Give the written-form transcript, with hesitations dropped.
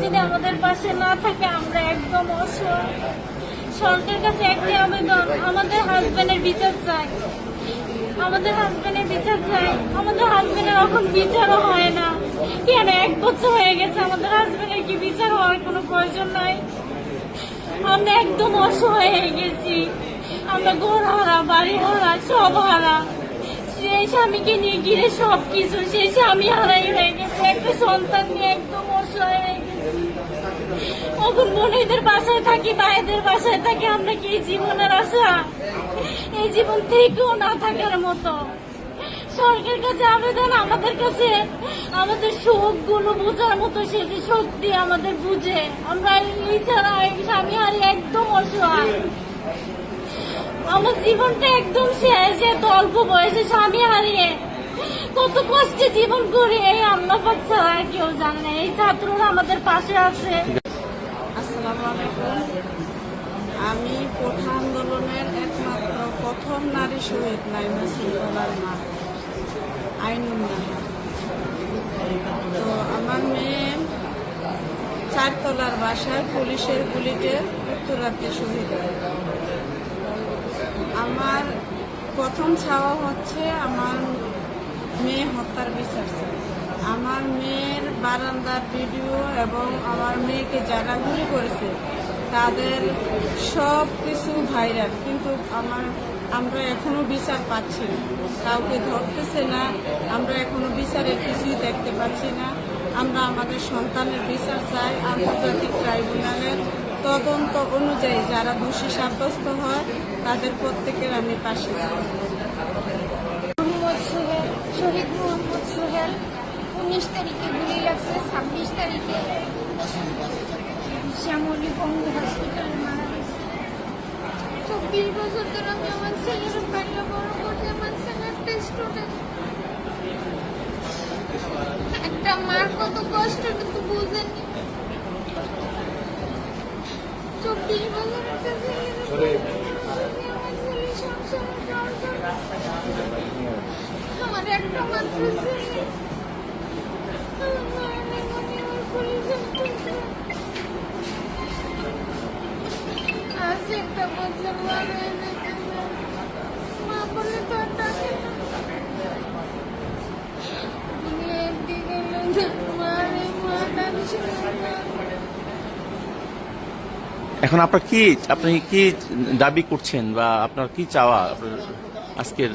যদি আমাদের পাশে না থাকে আমরা একদম অসহায়। সরকারের কাছে একটি আবেদন, আমাদের হাজবেন্ডের বিচার চাই, আমাদের হাজবেন্ডের বিচার চাই। আমাদের হাজবেন্ডের এখন বিচারও হয় না কেন? 1 বছর হয়ে গেছে, আমাদের হাজবেন্ডের কি বিচার হওয়ার কোনো প্রয়োজন নাই? আমরা একদম অসহায় হয়ে গেছি, আমরা ঘর হারা, বাড়ি হারা, সব হারা। সেই স্বামীকে নিয়ে গিয়ে সবকিছু, সেই স্বামী হারাই হয়ে গেছে, একটা সন্তান নিয়ে একদম অসহায় হয়ে গেছে। এখন বোনেদের বাসায় থাকি, ভাইদের বাসায় থাকি, আমরা কি জীবনের আশা? এই জীবন থেকেও না থাকার মতো। সরকারের কাছে আবেদন, আমাদের কাছে আমাদের শোক গুলো বোঝার মতো সে যে শক্তি আমাদের বুঝে। আমরা এই ছাড়া স্বামী হারিয়ে একদম অসহায়। আমার জীবনটা একদম শেষ, এত অল্প বয়সে স্বামী হারিয়ে কত কষ্টে জীবন করে, এই আল্লাহ পাক ছাড়া আর কেউ জানে না। এই ছাত্ররা আমাদের পাশে আছে। আসসালামু আলাইকুম। আমি কোঠা আন্দোলনের একমাত্র প্রথম নারী শহীদ নাইমা সিংহলার মা আইনুন নাহার। তো আমার মেয়ে 4 তলার বাসায় পুলিশের গুলিতে উত্তরাতে শহীদ হয়। আমার প্রথম চাওয়া হচ্ছে আমার মেয়ে হত্যার বিচার চাই। আমার মেয়ের বারান্দার ভিডিও এবং আমার মেয়েকে যারা গুলি করেছে তাদের সব কিছু ভাইরাল, কিন্তু আমরা এখনো বিচার পাচ্ছি না, কাউকে ধরতেছে না। আমরা এখনো বিচারের কিছুই দেখতে পাচ্ছি না। আমরা আমাদের সন্তানের বিচার চাই। আন্তর্জাতিক ট্রাইব্যুনালের তদন্ত অনুযায়ী যারা দোষী সাব্যস্ত হয় তাদের প্রত্যেকের আমি পাশে চাই। শহীদ মোহাম্মদ সোহেল 19 তারিখে গুলি লাগছে, 26 তারিখে শ্যামলী পঙ্গু হসপিটালে মারা গেছে। 24 বছর ধরে আমি আমার ছেলের বাড়িতে বড় করছি। আমার ছেলে একটা স্টুডেন্ট। একটা মার কত কষ্ট কিন্তু বুঝেনি। 24 বছর একটা ছেলের আমার ছেলে সংসারে আমার একটা মাত্র ছেলে। আজ একটা বছর মা বলে তো আর ডাকে না। দুনিয়ার দিকে মা ডাকছে। এখন আপনি কি দাবি করছেন বা আপনার কি চাওয়া আপনার আজকের